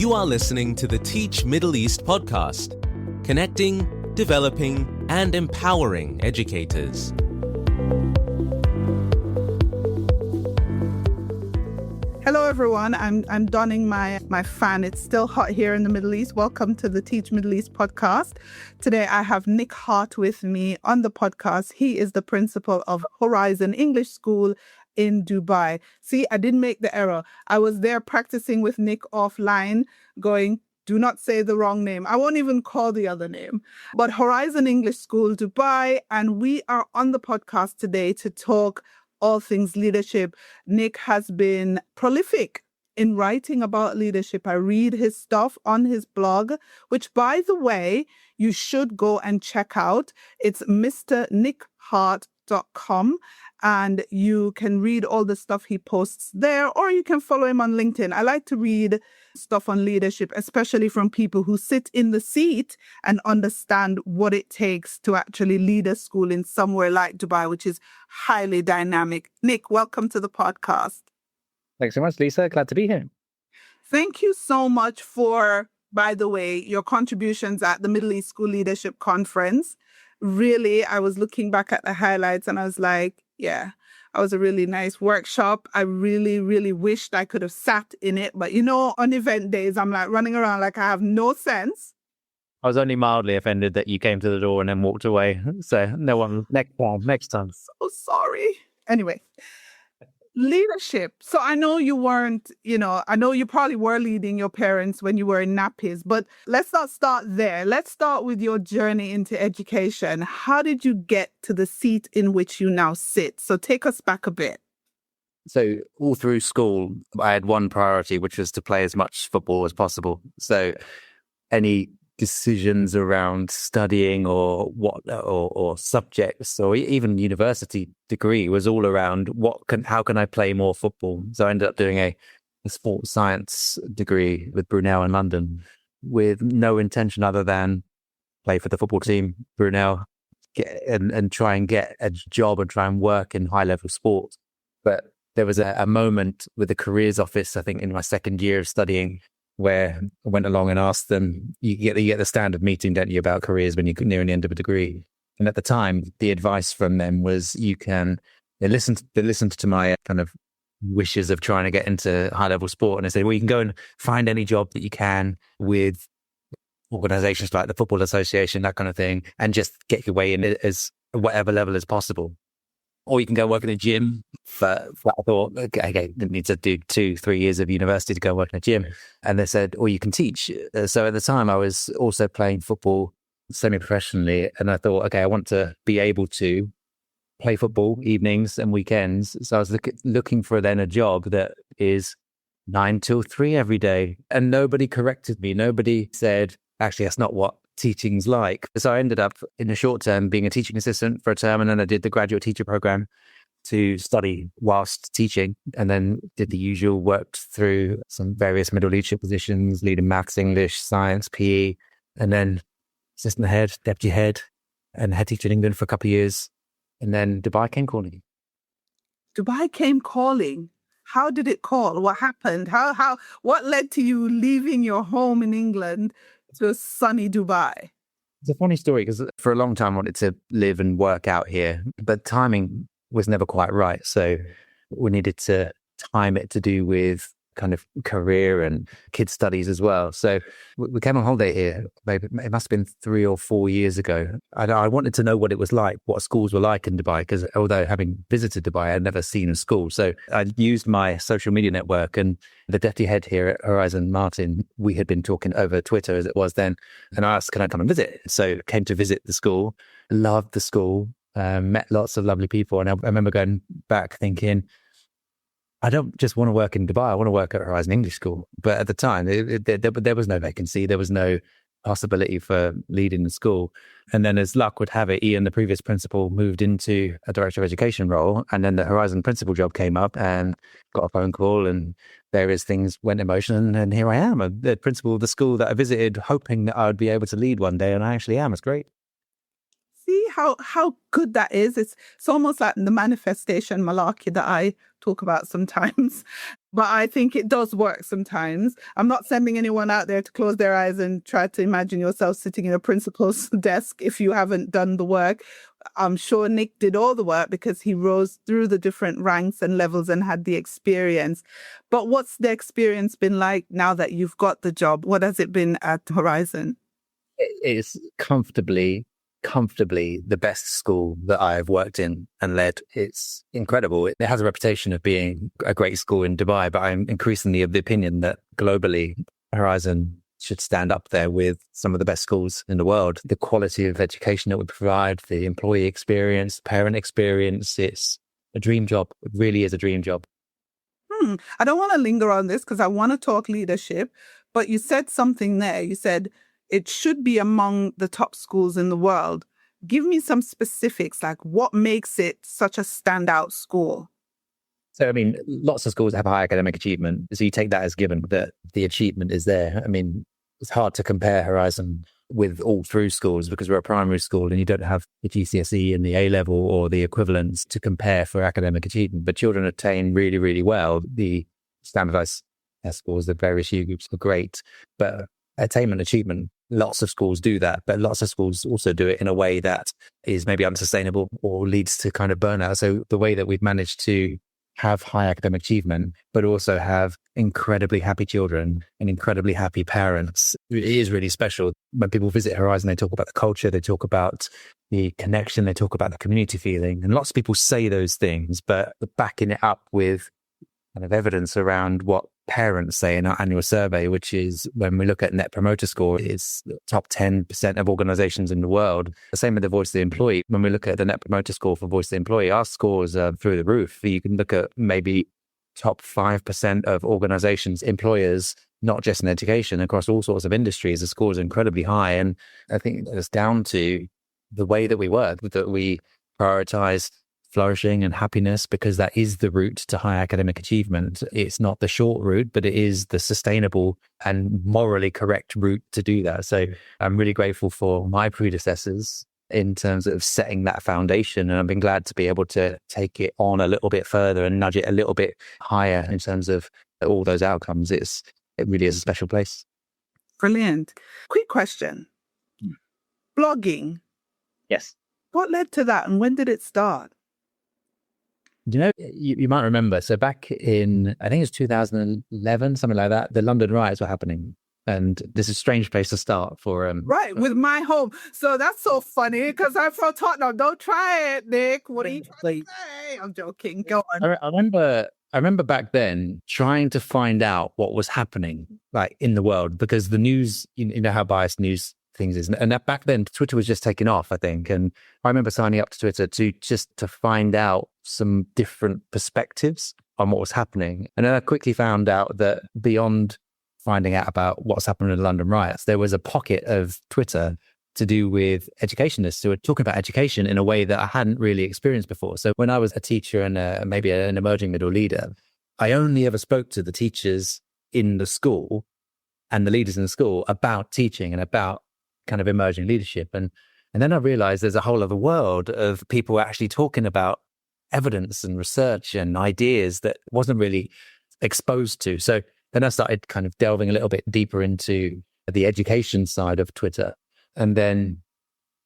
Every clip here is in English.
You are listening to the Teach Middle East podcast, connecting, developing, and empowering educators. Hello, everyone. I'm donning my fan. It's still hot here in the Middle East. Welcome to the Teach Middle East podcast. Today, I have Nick Hart with me on the podcast. He is the principal of Horizon English School in Dubai. See, I didn't make the error. I was there practicing with Nick offline, going, do not say the wrong name. I won't even call the other name. But Horizon English School, Dubai, and we are on the podcast today to talk all things leadership. Nick has been prolific in writing about leadership. I read his stuff on his blog, which, by the way, you should go and check out. It's mrnickhart.com, and you can read all the stuff he posts there, or you can follow him on LinkedIn. I like to read stuff on leadership, especially from people who sit in the seat and understand what it takes to actually lead a school in somewhere like Dubai, which is highly dynamic. Nick, welcome to the podcast. Thanks so much, Lisa. Glad to be here. Thank you so much for, by the way, your contributions at the Middle East School Leadership Conference. Really, I was looking back at the highlights and I was like, yeah, that was a really nice workshop. I really, really wished I could have sat in it. But, you know, on event days, I'm like running around like I have no sense. I was only mildly offended that you came to the door and then walked away. So no one, next time. So sorry. Anyway, leadership. So I know you weren't, I know you probably were leading your parents when you were in nappies, but let's not start there. Let's start with your journey into education. How did you get to the seat in which you now sit? So take us back a bit. So all through school, I had one priority, which was to play as much football as possible. So any decisions around studying or subjects or even university degree was all around how can I play more football. So I ended up doing a sports science degree with Brunel in London with no intention other than play for the football team, Brunel, and try and get a job and try and work in high level sport. But there was a moment with the careers office, I think in my second year of studying, where I went along and asked them, you get the standard meeting, don't you, about careers when you're nearing the end of a degree. And at the time, the advice from them was they listened to my kind of wishes of trying to get into high level sport. And they said, well, you can go and find any job that you can with organizations like the Football Association, that kind of thing, and just get your way in as whatever level as possible. Or you can go work in a gym. But I thought, okay, didn't need to do 2-3 years of university to go work in a gym. And they said, or you can teach. So at the time, I was also playing football semi-professionally. And I thought, okay, I want to be able to play football evenings and weekends. So I was looking for then a job that is 9 till 3 every day. And nobody corrected me. Nobody said, actually, that's not what teaching's like. So I ended up in the short term being a teaching assistant for a term, and then I did the graduate teacher program to study whilst teaching, and then did the usual, worked through some various middle leadership positions, leading maths, English, science, PE, and then assistant head, deputy head, and head teacher in England for a couple of years. And then Dubai came calling. Dubai came calling. How did it call? What happened? What led to you leaving your home in England to sunny Dubai? It's a funny story because for a long time I wanted to live and work out here, but timing was never quite right. So we needed to time it to do with kind of career and kids' studies as well. So we came on holiday here, maybe it must have been 3 or 4 years ago. I wanted to know what it was like, what schools were like in Dubai, because although having visited Dubai, I'd never seen a school. So I used my social media network, and the deputy head here at Horizon, Martin, we had been talking over Twitter as it was then, and I asked, can I come and visit? So came to visit the school, loved the school, met lots of lovely people. And I remember going back thinking, I don't just want to work in Dubai. I want to work at Horizon English School. But at the time, there was no vacancy. There was no possibility for leading the school. And then as luck would have it, Ian, the previous principal, moved into a director of education role. And then the Horizon principal job came up and got a phone call and various things went in motion. And here I am, the principal of the school that I visited, hoping that I would be able to lead one day. And I actually am. It's great. See how good that is. It's almost like the manifestation malarkey that I talk about sometimes. But I think it does work sometimes. I'm not sending anyone out there to close their eyes and try to imagine yourself sitting in a principal's desk if you haven't done the work. I'm sure Nick did all the work because he rose through the different ranks and levels and had the experience. But what's the experience been like now that you've got the job? What has it been at Horizon? It's comfortably the best school that I've worked in and led. It's incredible. It has a reputation of being a great school in Dubai, but I'm increasingly of the opinion that globally, Horizon should stand up there with some of the best schools in the world. The quality of education that we provide, the employee experience, parent experience, it's a dream job. It really is a dream job. I don't want to linger on this because I want to talk leadership, but you said something there. You said it should be among the top schools in the world. Give me some specifics, like what makes it such a standout school? So, I mean, lots of schools have high academic achievement. So you take that as given that the achievement is there. I mean, it's hard to compare Horizon with all through schools because we're a primary school and you don't have the GCSE and the A level or the equivalents to compare for academic achievement. But children attain really, really well. The standardized test scores, the various year groups are great. But attainment, achievement, lots of schools do that. But lots of schools also do it in a way that is maybe unsustainable or leads to kind of burnout. So the way that we've managed to have high academic achievement, but also have incredibly happy children and incredibly happy parents. It is really special. When people visit Horizon, they talk about the culture, they talk about the connection, they talk about the community feeling. And lots of people say those things, but backing it up with kind of evidence around what parents say in our annual survey, which is when we look at Net Promoter Score, it's the top 10% of organizations in the world. The same with the Voice of the Employee. When we look at the Net Promoter Score for Voice of the Employee, our scores are through the roof. You can look at maybe top 5% of organizations, employers, not just in education, across all sorts of industries. The scores are incredibly high. And I think it's down to the way that we work, that we prioritize flourishing and happiness, because that is the route to high academic achievement. It's not the short route, but it is the sustainable and morally correct route to do that. So I'm really grateful for my predecessors in terms of setting that foundation. And I've been glad to be able to take it on a little bit further and nudge it a little bit higher in terms of all those outcomes. It really is a special place. Brilliant. Quick question. Blogging. Yes. What led to that and when did it start? You know, you might remember, so back in, I think it was 2011, something like that, the London riots were happening. And this is a strange place to start for... Right, with my home. So that's so funny because I'm from Tottenham. Don't try it, Nick. What are you trying to say? I'm joking. Go on. I remember back then trying to find out what was happening like in the world, because the news, you know how biased news things is. And that back then, Twitter was just taking off, I think. And I remember signing up to Twitter to find out some different perspectives on what was happening. And then I quickly found out that beyond finding out about what's happening in the London riots, there was a pocket of Twitter to do with educationists who were talking about education in a way that I hadn't really experienced before. So when I was a teacher and maybe an emerging middle leader, I only ever spoke to the teachers in the school and the leaders in the school about teaching and about kind of emerging leadership. And then I realized there's a whole other world of people actually talking about evidence and research and ideas that wasn't really exposed to. So then I started kind of delving a little bit deeper into the education side of Twitter, and then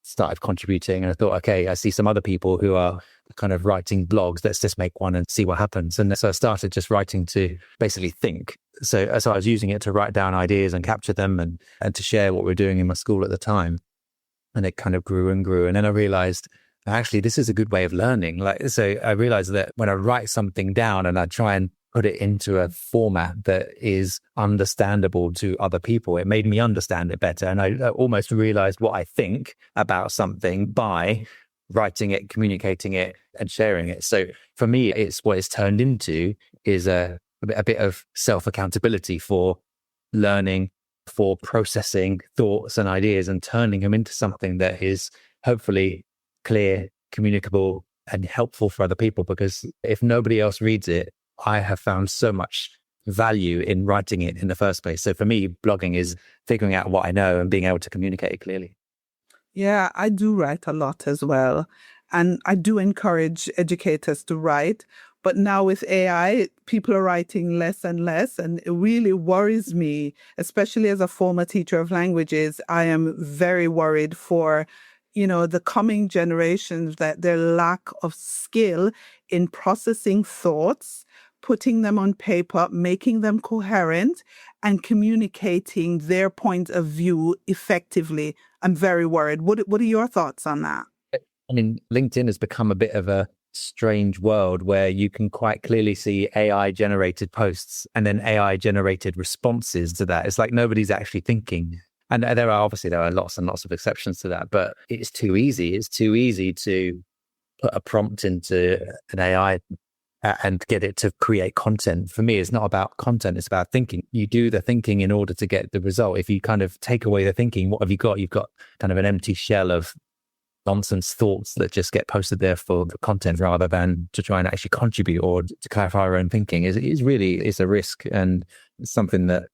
started contributing. And I thought, okay, I see some other people who are kind of writing blogs. Let's just make one and see what happens. And so I started just writing to basically think. So I was using it to write down ideas and capture them and to share what we're doing in my school at the time. And it kind of grew and grew. And then I realized, actually, this is a good way of learning. So I realized that when I write something down and I try and put it into a format that is understandable to other people, it made me understand it better. And I almost realized what I think about something by writing it, communicating it, and sharing it. So for me, it's what it's turned into is a bit of self-accountability for learning, for processing thoughts and ideas and turning them into something that is hopefully clear, communicable, and helpful for other people. Because if nobody else reads it, I have found so much value in writing it in the first place. So for me, blogging is figuring out what I know and being able to communicate it clearly. Yeah, I do write a lot as well. And I do encourage educators to write. But now with AI, people are writing less and less. And it really worries me, especially as a former teacher of languages. I am very worried for, the coming generations, that their lack of skill in processing thoughts, putting them on paper, making them coherent, and communicating their point of view effectively. I'm very worried. What are your thoughts on that? I mean, LinkedIn has become a bit of a strange world where you can quite clearly see AI generated posts and then AI generated responses to that. It's like nobody's actually thinking. And there are lots and lots of exceptions to that, but it's too easy. It's too easy to put a prompt into an AI and get it to create content. For me, it's not about content, it's about thinking. You do the thinking in order to get the result. If you kind of take away the thinking, what have you got? You've got kind of an empty shell of nonsense thoughts that just get posted there for the content rather than to try and actually contribute or to clarify our own thinking. It's a risk, and it's something that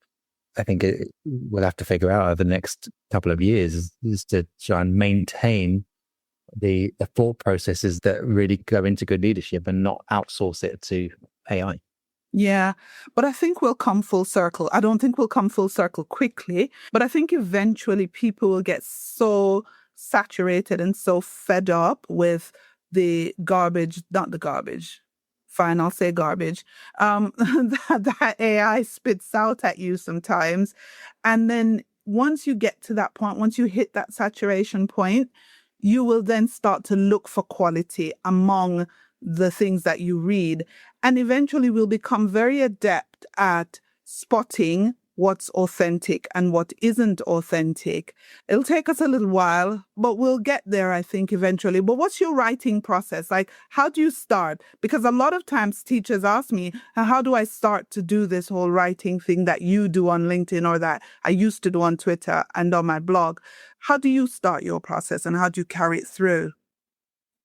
I think we'll have to figure out over the next couple of years is to try and maintain the thought processes that really go into good leadership and not outsource it to AI. Yeah, but I think we'll come full circle. I don't think we'll come full circle quickly, but I think eventually people will get so saturated and so fed up with the garbage, not the garbage. Fine, I'll say garbage. That AI spits out at you sometimes. And then once you get to that point, once you hit that saturation point, you will then start to look for quality among the things that you read. And eventually we'll become very adept at spotting what's authentic and what isn't authentic. It'll take us a little while, but we'll get there, I think, eventually. But what's your writing process? Like, how do you start? Because a lot of times teachers ask me, how do I start to do this whole writing thing that you do on LinkedIn or that I used to do on Twitter and on my blog? How do you start your process and how do you carry it through?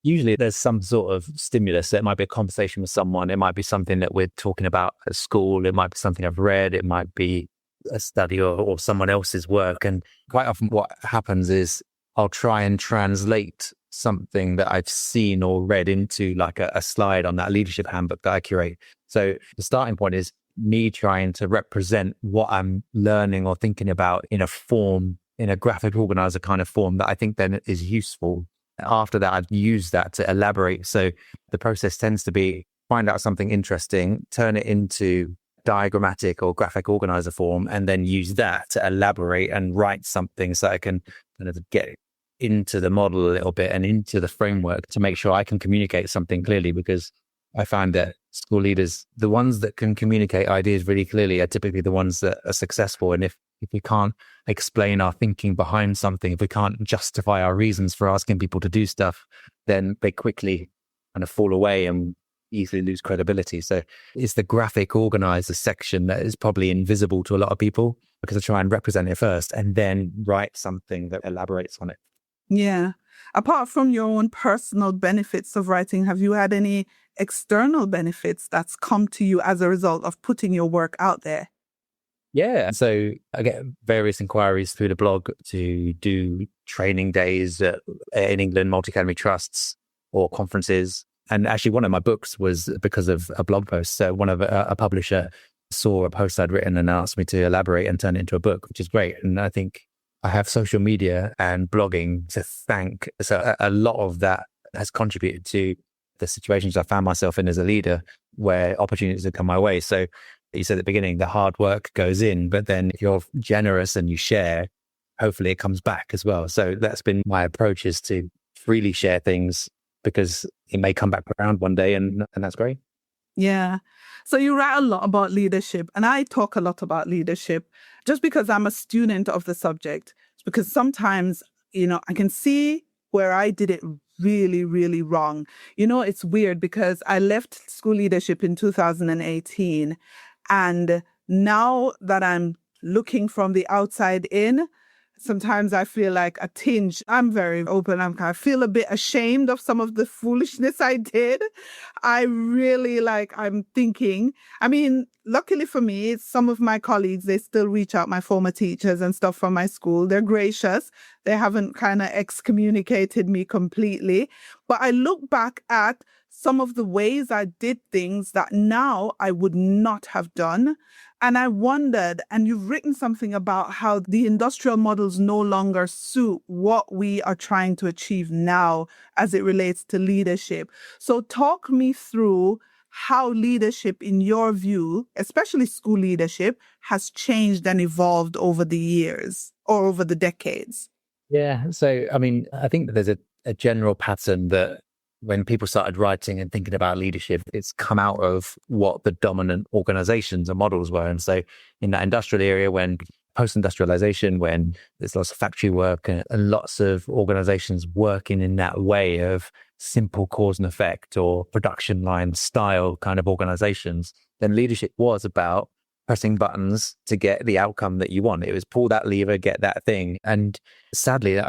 Usually there's some sort of stimulus. It might be a conversation with someone. It might be something that we're talking about at school. It might be something I've read. It might be a study or someone else's work. And quite often what happens is I'll try and translate something that I've seen or read into like a slide on that leadership handbook that I curate. So the starting point is me trying to represent what I'm learning or thinking about in a form, in a graphic organizer kind of form that I think then is useful. After that, I'd use that to elaborate. So the process tends to be find out something interesting, turn it into diagrammatic or graphic organizer form, and then use that to elaborate and write something so I can kind of get into the model a little bit and into the framework to make sure I can communicate something clearly. Because I find that school leaders, the ones that can communicate ideas really clearly are typically the ones that are successful. And if we can't explain our thinking behind something, if we can't justify our reasons for asking people to do stuff, then they quickly kind of fall away and easily lose credibility. So it's the graphic organizer section that is probably invisible to a lot of people because I try and represent it first and then write something that elaborates on it. Yeah. Apart from your own personal benefits of writing, have you had any external benefits that's come to you as a result of putting your work out there? Yeah. So I get various inquiries through the blog to do training days in England, multi-academy trusts or conferences. And actually one of my books was because of a blog post. So one of a publisher saw a post I'd written and asked me to elaborate and turn it into a book, which is great. And I think I have social media and blogging to thank. So a lot of that has contributed to the situations I found myself in as a leader where opportunities have come my way. So you said at the beginning, the hard work goes in, but then if you're generous and you share, hopefully it comes back as well. So that's been my approach, is to freely share things because it may come back around one day, and that's great. Yeah. So you write a lot about leadership, and I talk a lot about leadership just because I'm a student of the subject. It's because sometimes, I can see where I did it really, really wrong. It's weird because I left school leadership in 2018. And now that I'm looking from the outside in, Sometimes I feel like a tinge. I'm very open. I feel a bit ashamed of some of the foolishness I did. I'm thinking, I mean, luckily for me, some of my colleagues, they still reach out, my former teachers and stuff from my school. They're gracious. They haven't kind of excommunicated me completely. But I look back at some of the ways I did things that now I would not have done. And I wondered, and you've written something about how the industrial models no longer suit what we are trying to achieve now as it relates to leadership. So talk me through how leadership, in your view, especially school leadership, has changed and evolved over the years or over the decades. Yeah. So, I mean, I think that there's a general pattern that when people started writing and thinking about leadership, it's come out of what the dominant organizations and models were. And so in that industrial area, when post-industrialization, when there's lots of factory work and lots of organizations working in that way of simple cause and effect or production line style kind of organizations, then leadership was about pressing buttons to get the outcome that you want. It was pull that lever, get that thing. And sadly,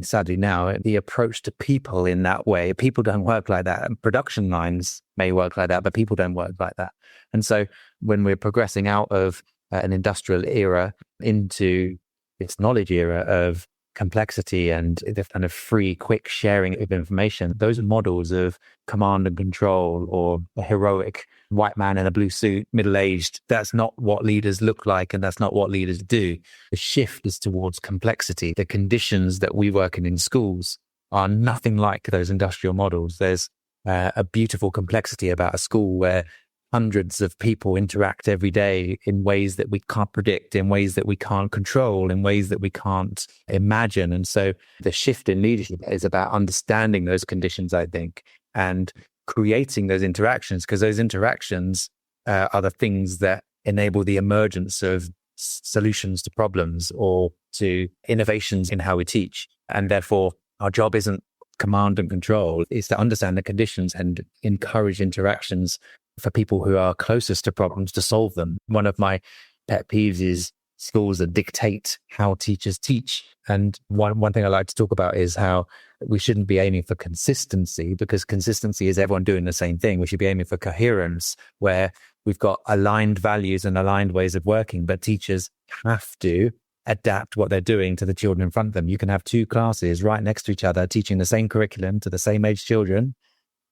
sadly now, the approach to people in that way, people don't work like that. And production lines may work like that, but people don't work like that. And so when we're progressing out of an industrial era into this knowledge era of complexity and the kind of free, quick sharing of information, those models of command and control or a heroic white man in a blue suit, middle-aged, that's not what leaders look like and that's not what leaders do. The shift is towards complexity. The conditions that we work in schools are nothing like those industrial models. There's a beautiful complexity about a school where hundreds of people interact every day in ways that we can't predict, in ways that we can't control, in ways that we can't imagine. And so the shift in leadership is about understanding those conditions, I think, and creating those interactions, because those interactions are the things that enable the emergence of solutions to problems or to innovations in how we teach. And therefore, our job isn't command and control, it's to understand the conditions and encourage interactions for people who are closest to problems to solve them. One of my pet peeves is schools that dictate how teachers teach. And one thing I like to talk about is how we shouldn't be aiming for consistency, because consistency is everyone doing the same thing. We should be aiming for coherence, where we've got aligned values and aligned ways of working, but teachers have to adapt what they're doing to the children in front of them. You can have two classes right next to each other teaching the same curriculum to the same age children,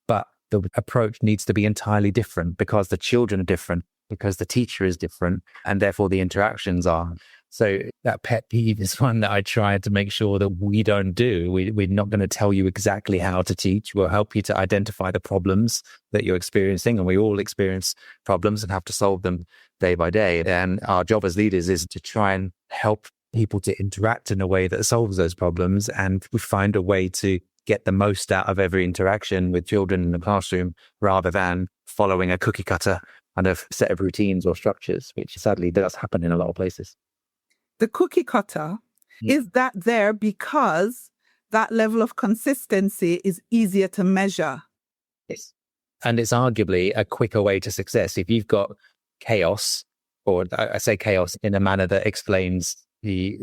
but the approach needs to be entirely different because the children are different, because the teacher is different, and therefore the interactions are. So that pet peeve is one that I try to make sure that we don't do. We're not going to tell you exactly how to teach. We'll help you to identify the problems that you're experiencing, and we all experience problems and have to solve them day by day. And our job as leaders is to try and help people to interact in a way that solves those problems, and we find a way to get the most out of every interaction with children in the classroom, rather than following a cookie cutter kind of set of routines or structures, which sadly does happen in a lot of places. The cookie cutter, is that there because that level of consistency is easier to measure? Yes. And it's arguably a quicker way to success. If you've got chaos, or I say chaos in a manner that explains the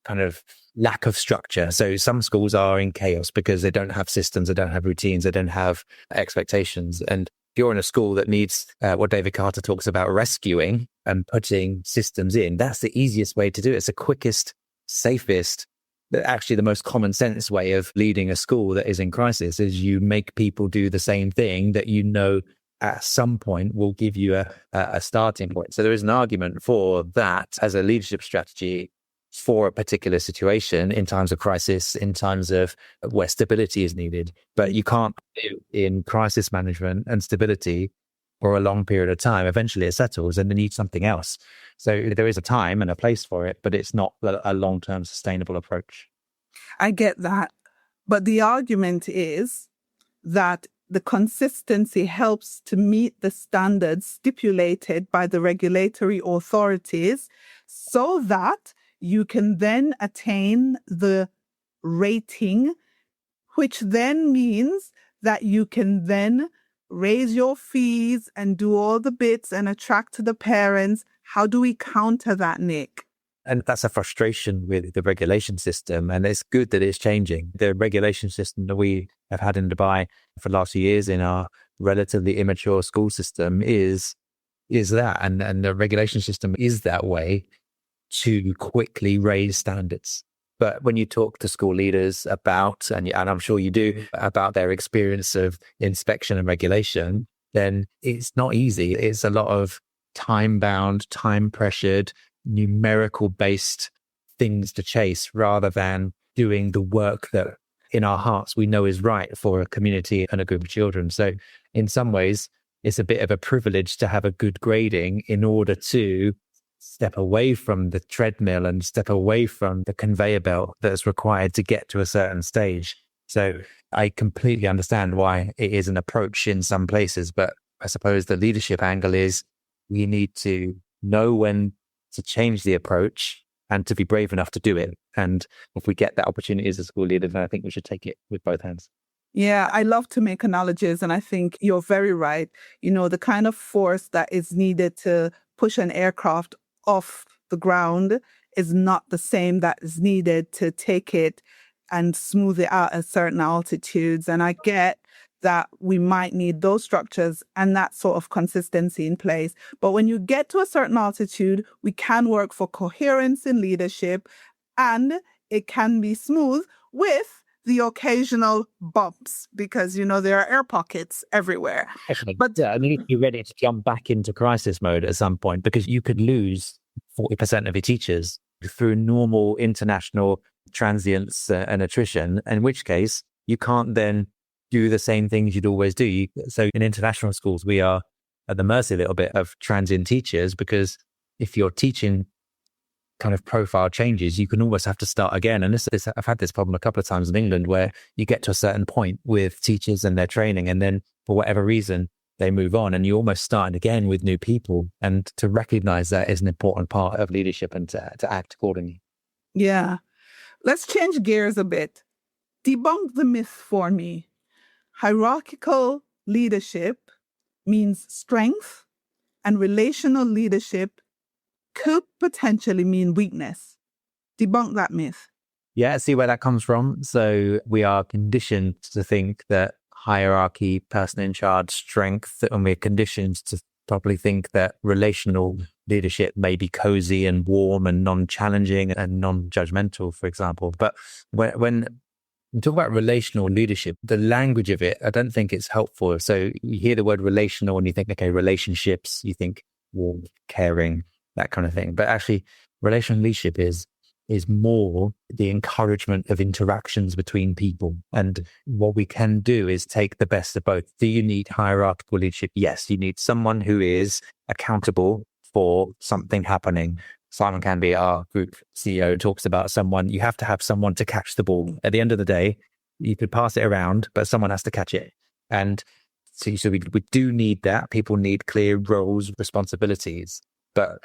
kind of lack of structure. So some schools are in chaos because they don't have systems, they don't have routines, they don't have expectations. And if you're in a school that needs what David Carter talks about, rescuing and putting systems in, that's the easiest way to do it. It's the quickest, safest, actually the most common sense way of leading a school that is in crisis, is you make people do the same thing that you know at some point will give you a starting point. So there is an argument for that as a leadership strategy for a particular situation in times of crisis, in times of where stability is needed. But you can't do in crisis management and stability for a long period of time. Eventually it settles and they need something else. So there is a time and a place for it, but it's not a long-term sustainable approach. I get that. But the argument is that the consistency helps to meet the standards stipulated by the regulatory authorities so that you can then attain the rating, which then means that you can then raise your fees and do all the bits and attract the parents. How do we counter that, Nick? And that's a frustration with the regulation system. And it's good that it's changing. The regulation system that we have had in Dubai for the last few years in our relatively immature school system is that. And the regulation system is that way to quickly raise standards. But when you talk to school leaders about, and I'm sure you do, about their experience of inspection and regulation, then it's not easy. It's a lot of time-bound, time-pressured, numerical-based things to chase rather than doing the work that in our hearts we know is right for a community and a group of children. So in some ways, it's a bit of a privilege to have a good grading in order to step away from the treadmill and step away from the conveyor belt that's required to get to a certain stage. So I completely understand why it is an approach in some places, but I suppose the leadership angle is we need to know when to change the approach and to be brave enough to do it. And if we get that opportunity as a school leader, then I think we should take it with both hands. Yeah, I love to make analogies, and I think you're very right. The kind of force that is needed to push an aircraft off the ground is not the same that is needed to take it and smooth it out at certain altitudes. And I get that we might need those structures and that sort of consistency in place. But when you get to a certain altitude, we can work for coherence in leadership, and it can be smooth with the occasional bumps because, there are air pockets everywhere. But I mean, you're ready to jump back into crisis mode at some point because you could lose 40% of your teachers through normal international transience and attrition, in which case you can't then do the same things you'd always do. So in international schools, we are at the mercy a little bit of transient teachers because if your teaching kind of profile changes, you can almost have to start again. And I've had this problem a couple of times in England where you get to a certain point with teachers and their training, and then for whatever reason, they move on and you almost start again with new people. And to recognize that is an important part of leadership and to act accordingly. Yeah. Let's change gears a bit. Debunk the myth for me. Hierarchical leadership means strength, and relational leadership could potentially mean weakness. Debunk that myth. Yeah, see where that comes from. So we are conditioned to think that hierarchy, person in charge, strength, and we're conditioned to probably think that relational leadership may be cozy and warm and non-challenging and non-judgmental, for example. But when we talk about relational leadership, the language of it, I don't think it's helpful. So you hear the word relational and you think, okay, relationships, you think warm, caring, that kind of thing. But actually, relational leadership is more the encouragement of interactions between people. And what we can do is take the best of both. Do you need hierarchical leadership? Yes, you need someone who is accountable for something happening. Simon Canby, our group CEO, talks about you have to have someone to catch the ball. At the end of the day, you could pass it around, but someone has to catch it. And so we do need that. People need clear roles, responsibilities. But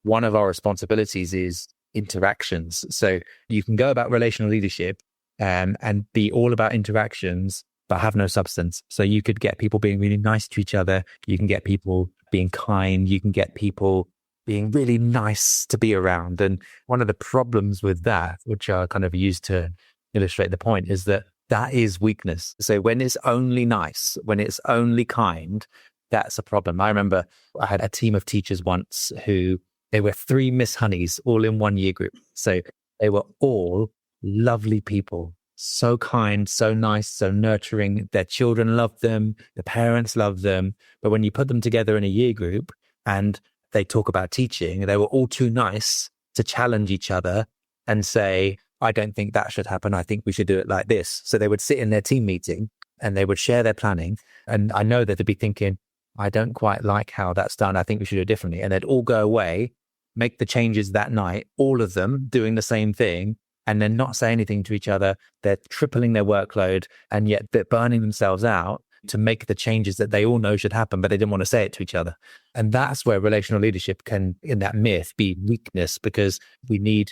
one of our responsibilities is interactions. So you can go about relational leadership and be all about interactions, but have no substance. So you could get people being really nice to each other. You can get people being kind. You can get people being really nice to be around. And one of the problems with that, which are kind of used to illustrate the point, is that is weakness. So when it's only nice, when it's only kind, that's a problem. I remember I had a team of teachers once who they were 3 Miss Honeys all in one year group. So they were all lovely people, so kind, so nice, so nurturing. Their children loved them. The parents loved them. But when you put them together in a year group and they talk about teaching, they were all too nice to challenge each other and say, I don't think that should happen. I think we should do it like this. So they would sit in their team meeting and they would share their planning. And I know that they'd be thinking, I don't quite like how that's done. I think we should do it differently. And they'd all go away, make the changes that night, all of them doing the same thing, and then not say anything to each other. They're tripling their workload, and yet they're burning themselves out to make the changes that they all know should happen, but they didn't want to say it to each other. And that's where relational leadership can, in that myth, be weakness, because we need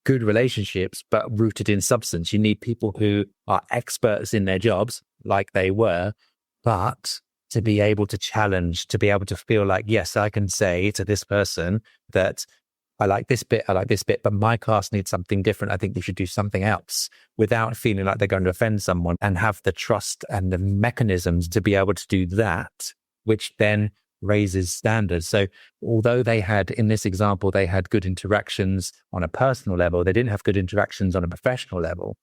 good relationships, but rooted in substance. You need people who are experts in their jobs, like they were, but to be able to challenge, to be able to feel like, yes, I can say to this person that I like this bit, but my class needs something different. I think we should do something else, without feeling like they're going to offend someone, and have the trust and the mechanisms to be able to do that, which then raises standards. So although they had, in this example, they had good interactions on a personal level, they didn't have good interactions on a professional level.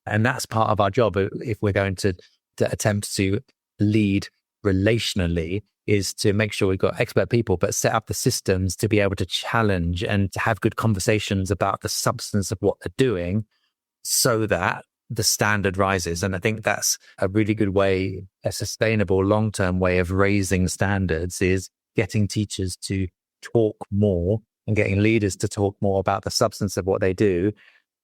And that's part of our job if we're going to attempt to lead relationally, is to make sure we've got expert people, but set up the systems to be able to challenge and to have good conversations about the substance of what they're doing, so that the standard rises. And I think that's a really good way, a sustainable long-term way of raising standards, is getting teachers to talk more and getting leaders to talk more about the substance of what they do,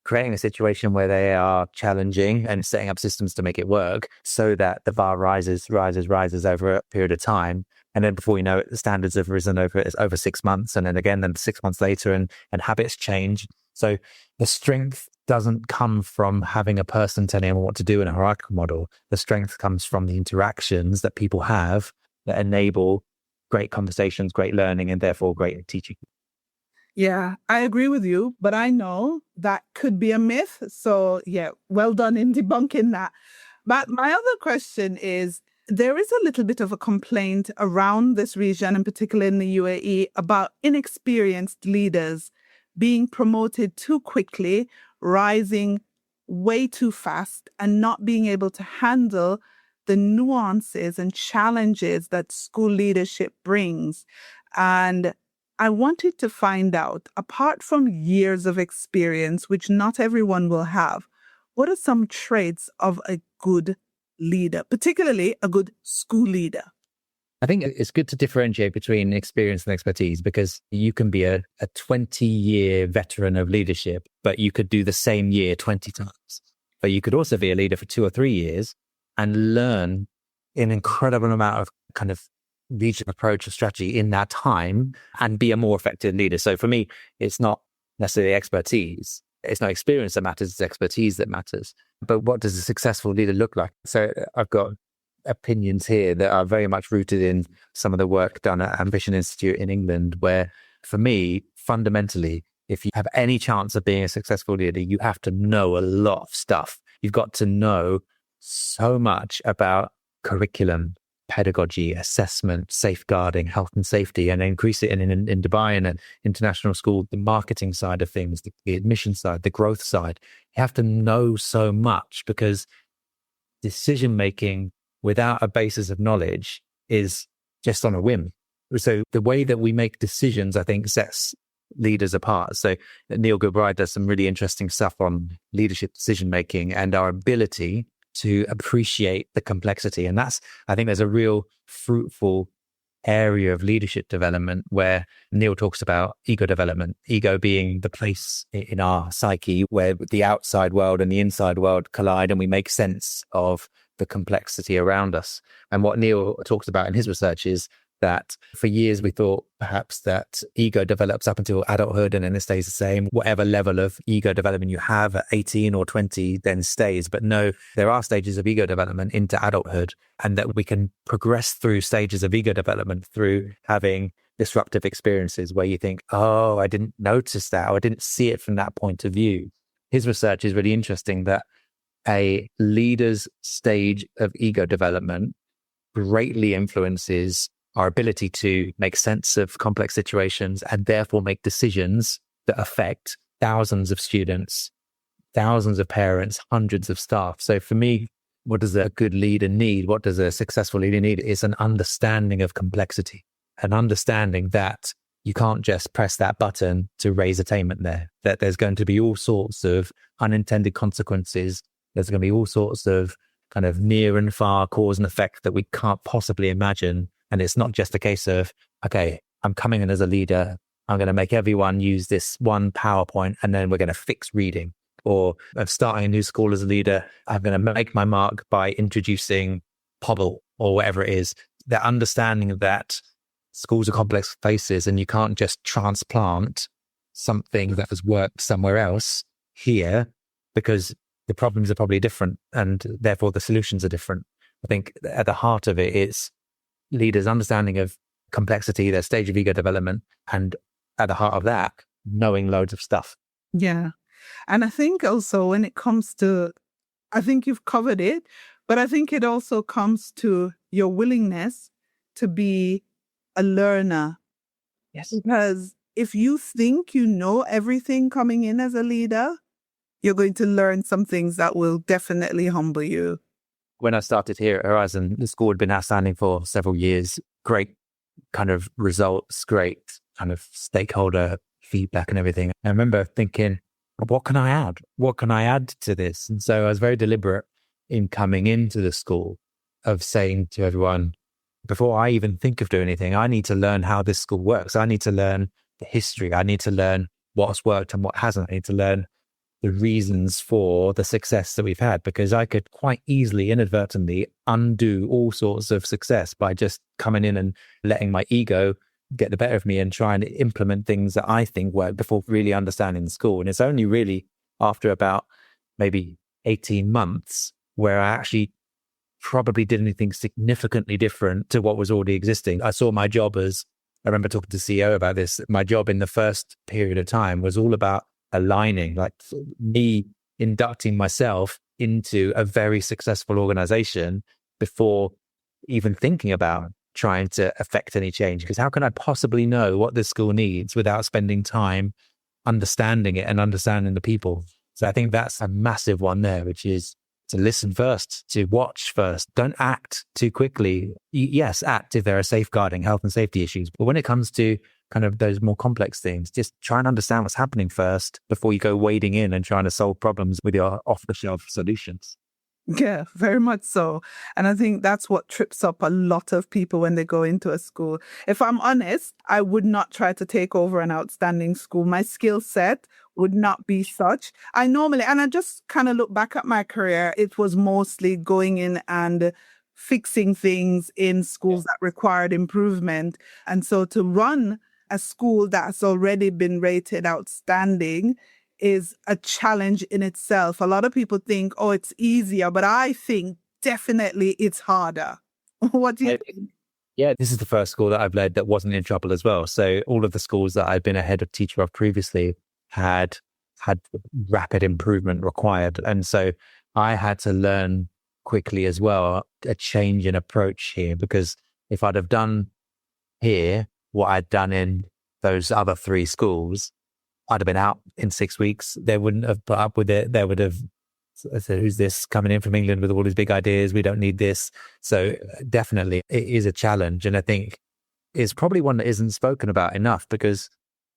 creating a situation where they are challenging and setting up systems to make it work, so that the bar rises over a period of time. And then before you know it, the standards have risen over 6 months, and then 6 months later, and habits change. So the strength doesn't come from having a person telling them what to do in a hierarchical model. The strength comes from the interactions that people have that enable great conversations, great learning, and therefore great teaching. Yeah, I agree with you, but I know that could be a myth. So yeah, well done in debunking that. But my other question is, there is a little bit of a complaint around this region, in particular in the UAE, about inexperienced leaders being promoted too quickly, rising way too fast, and not being able to handle the nuances and challenges that school leadership brings. And I wanted to find out, apart from years of experience, which not everyone will have, what are some traits of a good leader, particularly a good school leader? I think it's good to differentiate between experience and expertise, because you can be a 20-year veteran of leadership, but you could do the same year 20 times. But you could also be a leader for 2 or 3 years and learn an incredible amount of kind of leadership approach or strategy in that time and be a more effective leader. So for me, it's not necessarily expertise. It's not experience that matters, it's expertise that matters. But what does a successful leader look like? So I've got opinions here that are very much rooted in some of the work done at Ambition Institute in England, where for me, fundamentally, if you have any chance of being a successful leader, you have to know a lot of stuff. You've got to know so much about curriculum, pedagogy, assessment, safeguarding, health and safety, and increase it in Dubai and an international school, the marketing side of things, the admission side, the growth side. You have to know so much, because decision-making without a basis of knowledge is just on a whim. So the way that we make decisions, I think, sets leaders apart. So Neil Gilbride does some really interesting stuff on leadership decision-making and our ability to appreciate the complexity. And that's, I think there's a real fruitful area of leadership development where Neil talks about ego development, ego being the place in our psyche where the outside world and the inside world collide, and we make sense of the complexity around us. And what Neil talks about in his research is that for years we thought perhaps that ego develops up until adulthood and then it stays the same. Whatever level of ego development you have at 18 or 20 then stays. But no, there are stages of ego development into adulthood, and that we can progress through stages of ego development through having disruptive experiences where you think, oh, I didn't notice that, or I didn't see it from that point of view. His research is really interesting that a leader's stage of ego development greatly influences our ability to make sense of complex situations and therefore make decisions that affect thousands of students, thousands of parents, hundreds of staff. So for me, what does a good leader need? What does a successful leader need? Is an understanding of complexity, an understanding that you can't just press that button to raise attainment there, that there's going to be all sorts of unintended consequences. There's going to be all sorts of kind of near and far cause and effect that we can't possibly imagine. And it's not just a case of, okay, I'm coming in as a leader, I'm going to make everyone use this one PowerPoint and then we're going to fix reading. Or I'm starting a new school as a leader, I'm going to make my mark by introducing Pobble or whatever it is. The understanding that schools are complex places and you can't just transplant something that has worked somewhere else here, because the problems are probably different and therefore the solutions are different. I think at the heart of it is leaders' understanding of complexity, their stage of ego development, and at the heart of that, knowing loads of stuff. Yeah. And I think also when it comes to, I think you've covered it, but I think it also comes to your willingness to be a learner. Yes. Because if you think you know everything coming in as a leader, you're going to learn some things that will definitely humble you. When I started here at Horizon, the school had been outstanding for several years. Great kind of results, great kind of stakeholder feedback and everything. I remember thinking, what can I add? What can I add to this? And so I was very deliberate in coming into the school of saying to everyone, before I even think of doing anything, I need to learn how this school works. I need to learn the history. I need to learn what's worked and what hasn't. I need to learn the reasons for the success that we've had, because I could quite easily inadvertently undo all sorts of success by just coming in and letting my ego get the better of me and trying to implement things that I think work before really understanding the school. And it's only really after about maybe 18 months where I actually probably did anything significantly different to what was already existing. I saw my job as, I remember talking to the CEO about this, my job in the first period of time was all about aligning, like me inducting myself into a very successful organization before even thinking about trying to affect any change. Because how can I possibly know what this school needs without spending time understanding it and understanding the people? So I think that's a massive one there, which is to listen first, to watch first. Don't act too quickly. Yes, act if there are safeguarding health and safety issues. But when it comes to kind of those more complex things, just try and understand what's happening first before you go wading in and trying to solve problems with your off-the-shelf solutions. Yeah, very much so. And I think that's what trips up a lot of people when they go into a school. If I'm honest, I would not try to take over an outstanding school. My skill set would not be such. I normally, and I just kind of look back at my career, it was mostly going in and fixing things in schools that required improvement. And so to run a school that's already been rated outstanding is a challenge in itself. A lot of people think, oh, it's easier, but I think definitely it's harder. What do you think? Yeah, this is the first school that I've led that wasn't in trouble as well. So all of the schools that I'd been a head of teacher of previously had rapid improvement required. And so I had to learn quickly as well, a change in approach here, because if I'd have done here what I'd done in those other three schools, I'd have been out in 6 weeks. They wouldn't have put up with it. They would have said, who's this coming in from England with all these big ideas? We don't need this. So definitely it is a challenge. And I think it's probably one that isn't spoken about enough, because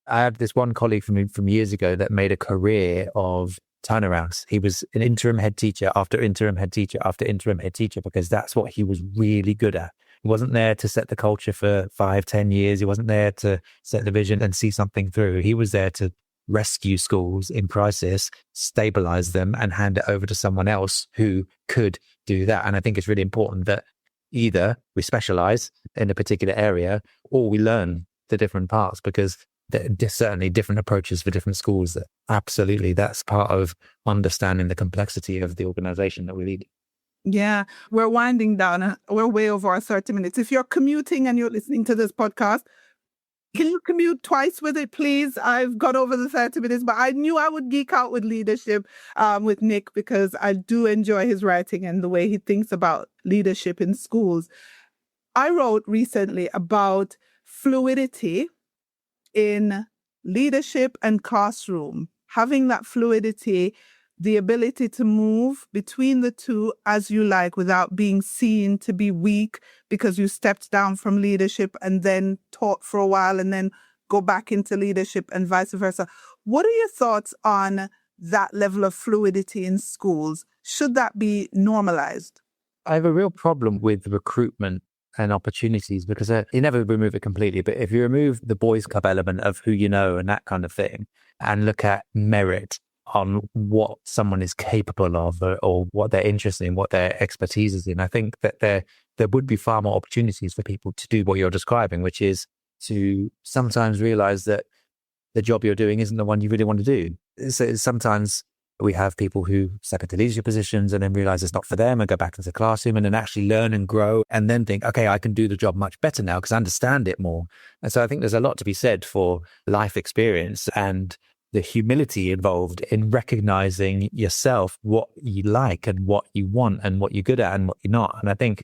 I had this one colleague from years ago that made a career of turnarounds. He was an interim head teacher after interim head teacher after interim head teacher, because that's what he was really good at. He wasn't there to set the culture for 5-10 years. He wasn't there to set the vision and see something through. He was there to rescue schools in crisis, stabilize them, and hand it over to someone else who could do that. And I think it's really important that either we specialize in a particular area or we learn the different parts, because there's certainly different approaches for different schools. Absolutely, that's part of understanding the complexity of the organization that we lead. Yeah, we're winding down. We're way over our 30 minutes. If you're commuting and you're listening to this podcast, can you commute twice with it, please? I've got over the 30 minutes, but I knew I would geek out with leadership with Nick, because I do enjoy his writing and the way he thinks about leadership in schools. I wrote recently about fluidity in leadership and classroom, having that fluidity, the ability to move between the two as you like without being seen to be weak because you stepped down from leadership and then taught for a while and then go back into leadership and vice versa. What are your thoughts on that level of fluidity in schools? Should that be normalized? I have a real problem with recruitment and opportunities, because you never remove it completely. But if you remove the boys' club element of who you know and that kind of thing, and look at merit on what someone is capable of, or what they're interested in, what their expertise is in, I think that there would be far more opportunities for people to do what you're describing, which is to sometimes realize that the job you're doing isn't the one you really want to do. So sometimes We have people who step into leadership positions and then realize it's not for them and go back into the classroom and then actually learn and grow and then think, okay, I can do the job much better now because I understand it more. And so I think there's a lot to be said for life experience and the humility involved in recognizing yourself, what you like and what you want and what you're good at and what you're not. And I think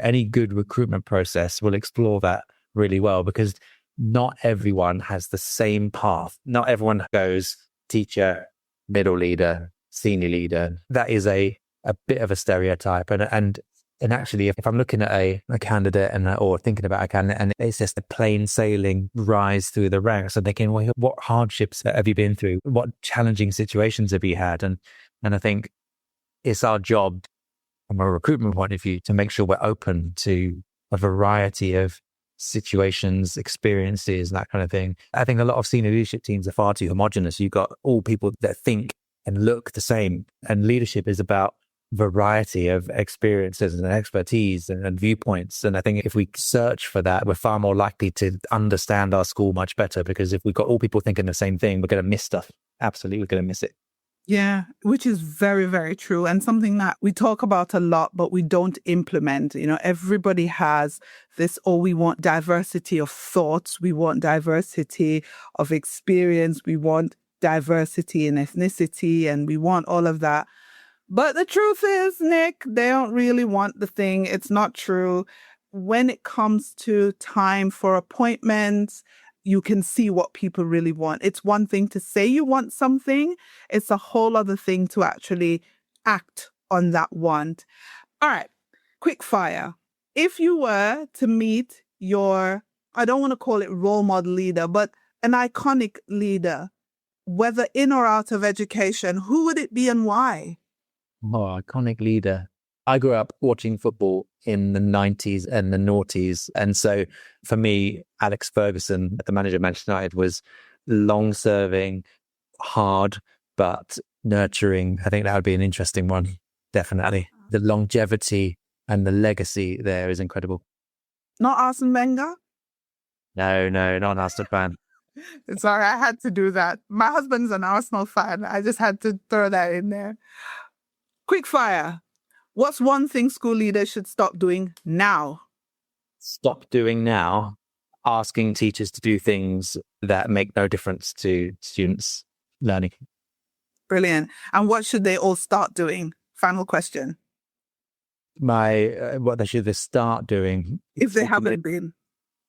any good recruitment process will explore that really well because not everyone has the same path. Not everyone goes teacher, middle leader, senior leader. That is a bit of a stereotype. And actually, if I'm looking at a candidate or thinking about a candidate and it's just a plain sailing rise through the ranks, and thinking, well, what hardships have you been through? What challenging situations have you had? And I think it's our job from a recruitment point of view to make sure we're open to a variety of situations, experiences, that kind of thing. I think a lot of senior leadership teams are far too homogenous. You've got all people that think and look the same. And leadership is about variety of experiences and expertise and viewpoints. And I think if we search for that, we're far more likely to understand our school much better, because if we've got all people thinking the same thing, we're going to miss stuff. Absolutely, we're going to miss it. Yeah, which is very, very true. And something that we talk about a lot, but we don't implement. Everybody has this, we want diversity of thoughts. We want diversity of experience. We want diversity in ethnicity, and we want all of that. But the truth is, Nick, they don't really want the thing. It's not true. When it comes to time for appointments, you can see what people really want. It's one thing to say you want something. It's a whole other thing to actually act on that want. All right, quick fire. If you were to meet your, I don't want to call it role model leader, but an iconic leader, whether in or out of education, who would it be and why? Oh, iconic leader. I grew up watching football in the 90s and the noughties. And so for me, Alex Ferguson, the manager of Manchester United, was long-serving, hard, but nurturing. I think that would be an interesting one, definitely. The longevity and the legacy there is incredible. Not Arsene Wenger? No, not an Arsenal fan. Sorry, I had to do that. My husband's an Arsenal fan. I just had to throw that in there. Quick fire. What's one thing school leaders should stop doing now? Stop doing now? Asking teachers to do things that make no difference to students' learning. Brilliant. And what should they all start doing? Final question. What they should start doing, if they haven't been,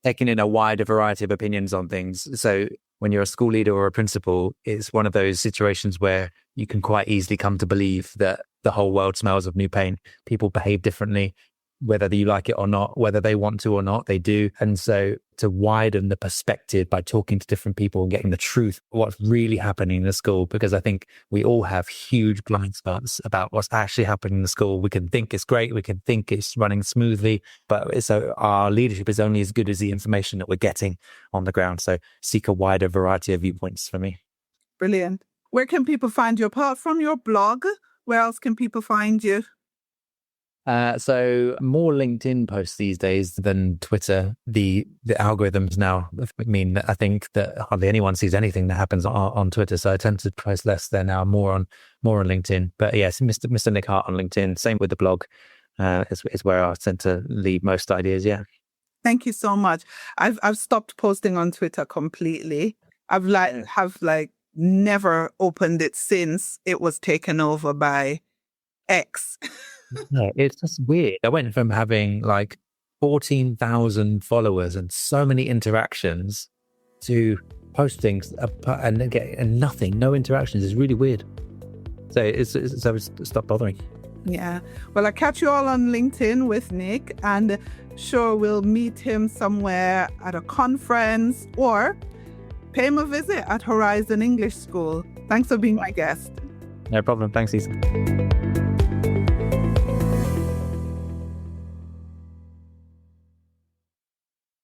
taking in a wider variety of opinions on things. So when you're a school leader or a principal, it's one of those situations where you can quite easily come to believe that the whole world smells of new paint. People behave differently, whether you like it or not, whether they want to or not, they do. And so to widen the perspective by talking to different people and getting the truth of what's really happening in the school, because I think we all have huge blind spots about what's actually happening in the school. We can think it's great, we can think it's running smoothly, but so our leadership is only as good as the information that we're getting on the ground. So seek a wider variety of viewpoints for me. Brilliant. Where can people find you apart from your blog? Where else can people find you? So more LinkedIn posts these days than Twitter. The algorithms now mean that I think that hardly anyone sees anything that happens on Twitter. So I tend to post less there now, more on LinkedIn. But yes, Mr. Nick Hart on LinkedIn. Same with the blog. Is where I tend to leave most ideas. Yeah. Thank you so much. I've stopped posting on Twitter completely. I've never opened it since it was taken over by X. No, it's just weird. I went from having 14,000 followers and so many interactions to posting and getting nothing, no interactions. It's really weird. So so stop bothering. Yeah. Well, I'll catch you all on LinkedIn with Nick, and sure we'll meet him somewhere at a conference or pay him a visit at Horizon English School. Thanks for being my guest. No problem. Thanks, Lisa.